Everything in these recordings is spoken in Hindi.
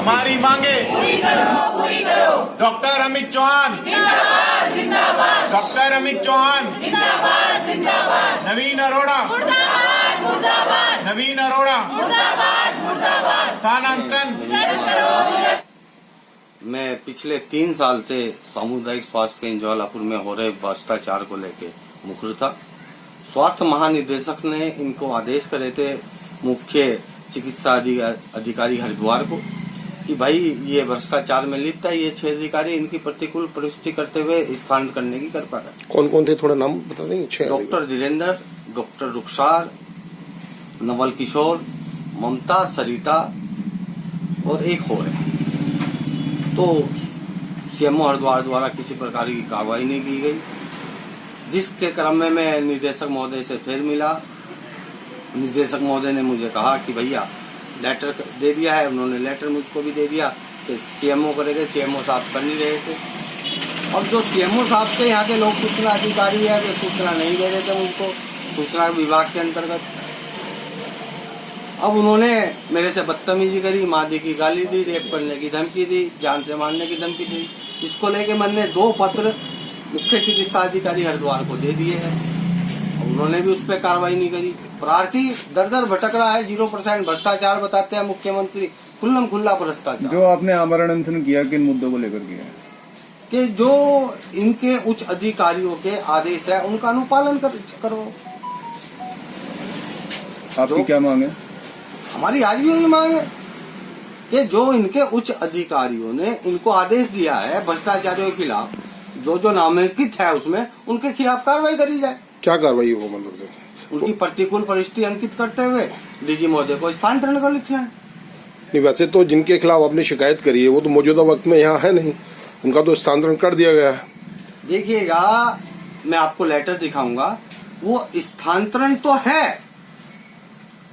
हमारी मांगे पूरी करो डॉक्टर अमित चौहान जिंदाबाद जिंदाबाद डॉक्टर अमित चौहान जिंदाबाद जिंदाबाद नवीन अरोड़ा मुर्दाबाद मुर्दाबाद नवीन अरोड़ा मुर्दाबाद मुर्दाबाद स्थानांतरण। मैं पिछले 3 साल से सामुदायिक स्वास्थ्य केंद्र ज्वालापुर में हो रहे भ्रष्टाचार को लेकर मुखर था। स्वास्थ्य महानिदेशक ने इनको आदेश करे थे मुख्य चिकित्सा अधिकारी हरिद्वार को कि भाई ये भ्रष्टाचार में लिप्त है, ये 6 अधिकारी इनकी प्रतिकूल प्रस्तुति करते हुए स्थानांतरण करने की कृपा करें। कौन कौन थे, थोड़ा नाम बता देंगे? 6 डॉक्टर धीरेन्द्र, डॉक्टर रुखसार, नवल किशोर, ममता, सरिता और एक और है। तो सीएमओ हरिद्वार द्वारा किसी प्रकार की कार्रवाई नहीं की गई, जिसके क्रम में मैं निदेशक महोदय से फिर मिला। निदेशक महोदय ने मुझे कहा कि भैया लेटर दे दिया है, उन्होंने लेटर मुझको भी दे दिया कि सीएमओ करेंगे। सीएमओ साहब कर नहीं रहे थे, और जो सीएमओ साहब के यहाँ के लोग सूचना अधिकारी है वे सूचना नहीं दे रहे थे मुझको सूचना विभाग के अंतर्गत। अब उन्होंने मेरे से बदतमीजी करी, मादी की गाली दी, रेप करने की धमकी दी, जान से मारने की धमकी दी। इसको लेके मैंने 2 पत्र मुख्य चिकित्सा अधिकारी हरिद्वार को दे दिए हैं, उन्होंने भी उस पर कार्रवाई नहीं करी। प्रार्थी दर दर भटक रहा है, 0% भ्रष्टाचार बताते हैं मुख्यमंत्री, खुल्लम खुल्ला भ्रष्टाचार। जो आपने आमरण अनशन किया, किन मुद्दों को लेकर किया? कि जो इनके उच्च अधिकारियों के आदेश है उनका अनुपालन करो। आपकी क्या मांग है? हमारी आज भी यही मांग है कि जो इनके उच्च अधिकारियों ने इनको आदेश दिया है भ्रष्टाचारियों के खिलाफ, जो जो नामांकित है उसमें उनके खिलाफ कार्रवाई करी जाए। क्या कार्रवाई हो? मतलब उनकी प्रतिकूल परिस्थिति अंकित करते हुए डीजी महोदय को स्थानांतरण कर लिखना है। नहीं, वैसे तो जिनके खिलाफ आपने शिकायत करी है वो तो मौजूदा वक्त में यहाँ है नहीं, उनका तो स्थानांतरण कर दिया गया है। देखिएगा, मैं आपको लेटर दिखाऊंगा, वो स्थानांतरण तो है,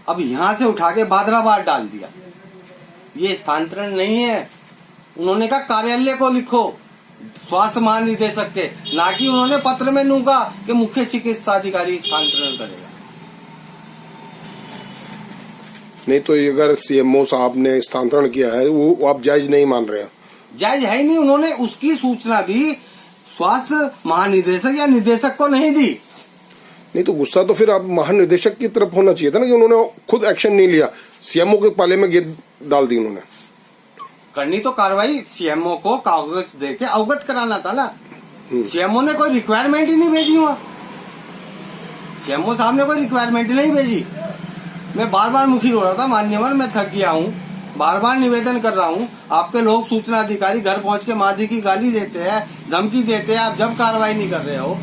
अब यहाँ से उठा के बादराबाद डाल दिया, ये स्थानांतरण नहीं है। उन्होंने कहा कार्यालय को लिखो स्वास्थ्य महानिदेशक के, ना कि उन्होंने पत्र में नूंगा कि मुख्य चिकित्सा अधिकारी स्थानांतरण करेगा। नहीं तो ये अगर सीएमओ साहब ने स्थानांतरण किया है वो आप जायज नहीं मान रहे हैं? जायज है ही नहीं, उन्होंने उसकी सूचना भी स्वास्थ्य महानिदेशक या निदेशक को नहीं दी। नहीं तो गुस्सा तो फिर आप महानिदेशक की तरफ होना चाहिए था ना, कि उन्होंने खुद एक्शन नहीं लिया, सीएमओ के पाले में गेंद डाल दी उन्होंने। करनी तो कार्रवाई सीएमओ को कागज देके अवगत कराना था ना। सीएमओ ने कोई रिक्वायरमेंट ही नहीं भेजी, वहाँ सीएमओ साहब ने कोई रिक्वायरमेंट नहीं भेजी। मैं बार बार मुखिर हो रहा था, मान्यवर मैं थक गया हूँ, बार बार निवेदन कर रहा हूँ। आपके लोग सूचना अधिकारी घर पहुंच के मादी की गाली देते हैं, धमकी देते हैं, आप जब कार्रवाई नहीं कर रहे हो।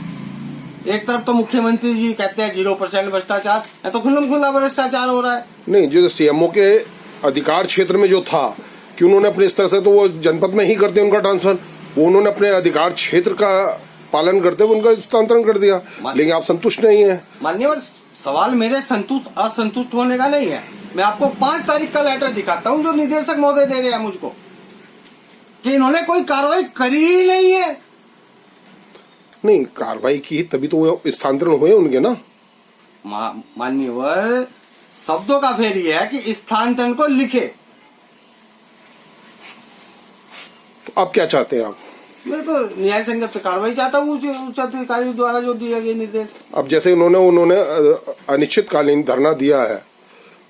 एक तरफ तो मुख्यमंत्री जी कहते हैं 0% भ्रष्टाचार, तो खुल्लम खुल्ला भ्रष्टाचार हो रहा है। नहीं, जो सीएमओ के अधिकार क्षेत्र में जो था कि उन्होंने अपने इस तरह से, तो वो जनपद में ही करते उनका ट्रांसफर, वो उन्होंने अपने अधिकार क्षेत्र का पालन करते हुए उनका स्थानांतरण कर दिया, लेकिन आप संतुष्ट नहीं है। मान्यवर, सवाल मेरे असंतुष्ट होने का नहीं है। मैं आपको 5 तारीख का लेटर दिखाता हूँ जो निदेशक महोदय दे रहे हैं मुझको, कि इन्होंने कोई कार्रवाई करी ही नहीं है। नहीं, कार्रवाई की तभी तो वो स्थानांतरण हुए उनके ना। मान्यवर, शब्दों का फेर ये है कि स्थानांतरण को लिखे। तो आप क्या चाहते हैं? आप? मैं तो न्याय संगत कार्रवाई चाहता हूँ उच्च अधिकारी द्वारा जो दिए गए निर्देश। अब जैसे उन्होंने अनिश्चितकालीन धरना दिया है,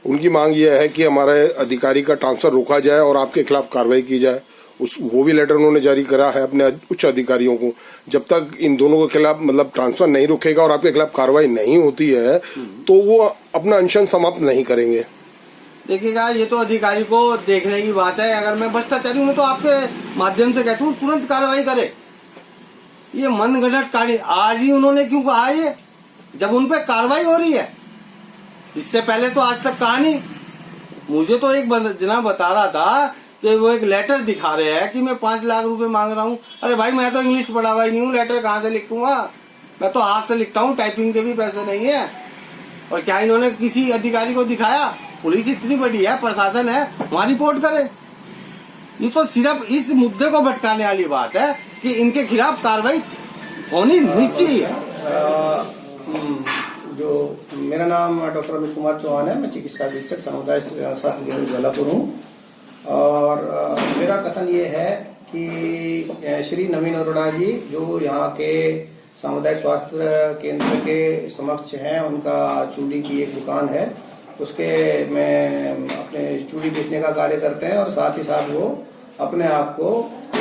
उनकी मांग यह है कि हमारे अधिकारी का ट्रांसफर रोका जाए और आपके खिलाफ कार्रवाई की जाए। वो भी लेटर उन्होंने जारी करा है अपने उच्च अधिकारियों को। जब तक इन दोनों के खिलाफ मतलब ट्रांसफर नहीं रुकेगा और आपके खिलाफ कार्रवाई नहीं होती है तो वो अपना अनशन समाप्त नहीं करेंगे। देखिएगा, ये तो अधिकारी को देखने की बात है। अगर मैं भ्रष्टाचारी हूँ तो आपके माध्यम से कहता हूँ तुरंत कार्रवाई करे। ये मनगढ़ंत कार्य आज ही उन्होंने क्यों कहा ये, जब उन पर कार्रवाई हो रही है? इससे पहले तो आज तक कहा नहीं। मुझे तो एक जना बता रहा था कि वो एक लेटर दिखा रहे हैं कि मैं 5 लाख रुपए मांग रहा हूँ। अरे भाई, मैं तो इंग्लिश पढ़ा हुआ ही नहीं हूँ, लेटर कहाँ से लिखूंगा? मैं तो हाथ से लिखता हूँ, टाइपिंग के भी पैसे नहीं है। और क्या इन्होंने किसी अधिकारी को दिखाया? पुलिस इतनी बड़ी है, प्रशासन है, वहाँ रिपोर्ट करे। ये तो सिर्फ इस मुद्दे को भटकाने वाली बात है कि इनके खिलाफ कार्रवाई होनी निश्चित है। जो मेरा नाम डॉक्टर अमित कुमार चौहान है, मैं चिकित्सा अधीक्षक सामुदायिक स्वास्थ्य केंद्र ज्वालापुर हूँ। और मेरा कथन ये है कि श्री नवीन अरोड़ा जी जो यहाँ के सामुदायिक स्वास्थ्य केंद्र के समक्ष हैं, उनका चूड़ी की एक दुकान है, उसके में अपने चूड़ी बेचने का कार्य करते हैं और साथ ही साथ वो अपने आप को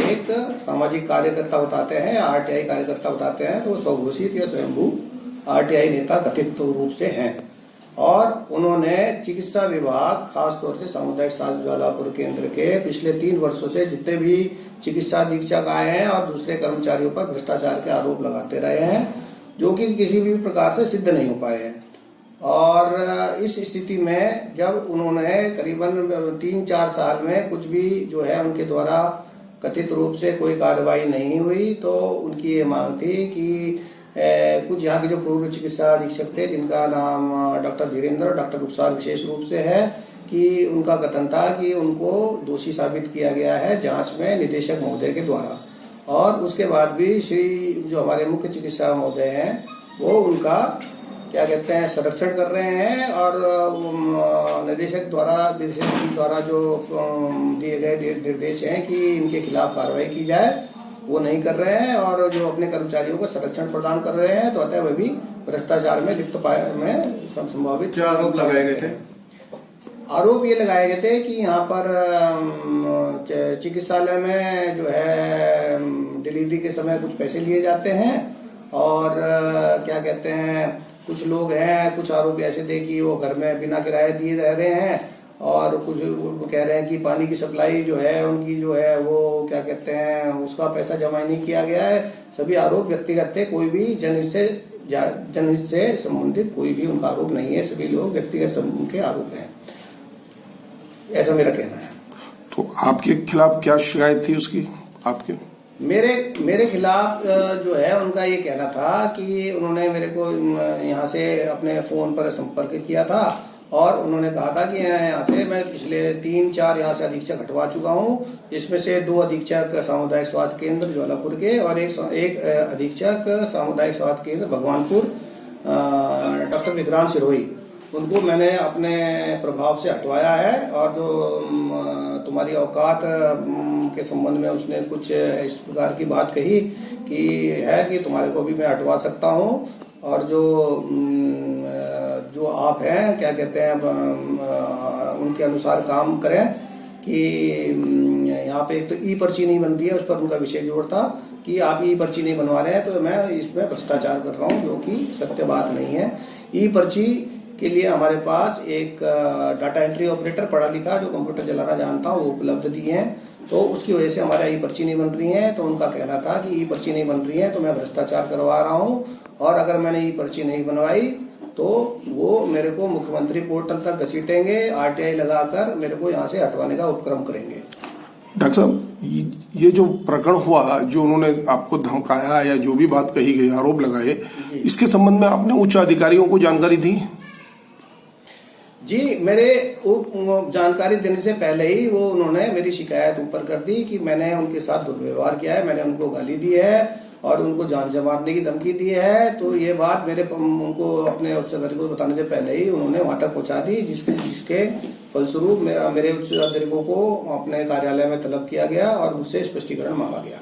एक सामाजिक कार्यकर्ता बताते हैं, आरटीआई कार्यकर्ता बताते हैं। तो स्वघोषित या स्वयंभू आरटीआई नेता कथित रूप से हैं और उन्होंने चिकित्सा विभाग खासतौर से सामुदायिक स्वास्थ्य ज्वालापुर केंद्र के पिछले 3 वर्षों से जितने भी चिकित्सा अधीक्षक आए हैं और दूसरे कर्मचारियों पर भ्रष्टाचार के आरोप लगाते रहे हैं, जो कि किसी भी प्रकार से सिद्ध नहीं हो पाए हैं। और इस स्थिति में जब उन्होंने करीबन 3-4 साल में कुछ भी जो है उनके द्वारा कथित रूप से कोई कार्रवाई नहीं हुई, तो उनकी ये मांग थी कि कुछ यहाँ के जो पूर्व चिकित्सा अधीक्षक थे जिनका नाम डॉक्टर धीरेन्द्र और डॉक्टर रुखसार विशेष रूप से है, कि उनका कथन था कि उनको दोषी साबित किया गया है जांच में निदेशक महोदय के द्वारा, और उसके बाद भी श्री जो हमारे मुख्य चिकित्सा महोदय हैं वो उनका क्या कहते हैं संरक्षण कर रहे हैं और निदेशक द्वारा जो दिए गए निर्देश हैं कि इनके खिलाफ कार्रवाई की जाए वो नहीं कर रहे हैं और जो अपने कर्मचारियों को संरक्षण प्रदान कर रहे हैं, तो अतः वह भी भ्रष्टाचार में लिप्त में संभावित। क्या आरोप लगाए गए थे? आरोप ये लगाए गए थे कि यहाँ पर चिकित्सालय में जो है डिलीवरी के समय कुछ पैसे लिए जाते हैं और क्या कहते हैं कुछ लोग हैं, कुछ आरोप ऐसे थे कि वो घर में बिना किराए दिए रह रहे हैं और कुछ कह रहे हैं कि पानी की सप्लाई जो है उनकी जो है वो क्या कहते हैं उसका पैसा जमा नहीं किया गया है। सभी आरोप व्यक्तिगत थे, कोई भी जनहित से संबंधित कोई भी उनका आरोप नहीं है, सभी लोग व्यक्तिगत उनके आरोप हैं, ऐसा मेरा कहना है। तो आपके खिलाफ क्या शिकायत थी उसकी? आपके मेरे खिलाफ जो है उनका ये कहना था कि उन्होंने मेरे को यहाँ से अपने फोन पर संपर्क किया था और उन्होंने कहा था कि यहाँ से मैं पिछले 3-4 यहाँ से अधीक्षक हटवा चुका हूँ, इसमें से 2 अधीक्षक सामुदायिक स्वास्थ्य केंद्र ज्वालापुर के और एक अधीक्षक सामुदायिक स्वास्थ्य केंद्र भगवानपुर डॉक्टर विक्रांत सिरोही, उनको मैंने अपने प्रभाव से हटवाया है। और जो तुम्हारी औकात के संबंध में उसने कुछ इस प्रकार की बात कही कि है कि तुम्हारे को भी मैं हटवा सकता हूँ और जो आप हैं क्या कहते हैं उनके अनुसार काम करें कि यहाँ पे एक तो ई पर्ची नहीं बन रही है, उस पर उनका विशेष जोर था कि आप ई पर्ची नहीं बनवा रहे हैं, तो मैं इसमें भ्रष्टाचार कर रहा हूँ, जो कि सत्य बात नहीं है। ई पर्ची के लिए हमारे पास एक डाटा एंट्री ऑपरेटर पढ़ा लिखा जो कंप्यूटर चलाना जानता वो उपलब्ध दिए हैं, तो उसकी वजह से हमारा ई पर्ची नहीं बन रही है। तो उनका कहना था कि ई पर्ची नहीं बन रही है तो मैं भ्रष्टाचार करवा रहा हूँ और अगर मैंने ई पर्ची नहीं बनवाई तो वो मेरे को मुख्यमंत्री पोर्टल तक घसीटेंगे, आरटीआई लगाकर मेरे को यहाँ से हटवाने का उपक्रम करेंगे। डॉक्टर साहब, ये जो प्रकरण हुआ, जो उन्होंने आपको धमकाया या जो भी बात कही गई, आरोप लगाए, इसके संबंध में आपने उच्च अधिकारियों को जानकारी दी? जी, मेरे जानकारी देने से पहले ही वो उन्होंने मेरी शिकायत ऊपर कर दी कि मैंने उनके साथ दुर्व्यवहार किया है, मैंने उनको गाली दी है और उनको जान से मारने की धमकी दी है। तो ये बात उनको अपने उच्च अधिकारी को बताने से पहले ही उन्होंने वहां तक पहुंचा दी, जिसके फलस्वरूप मेरे उच्च अधिकारियों को अपने कार्यालय में तलब किया गया और मुझसे स्पष्टीकरण मांगा गया।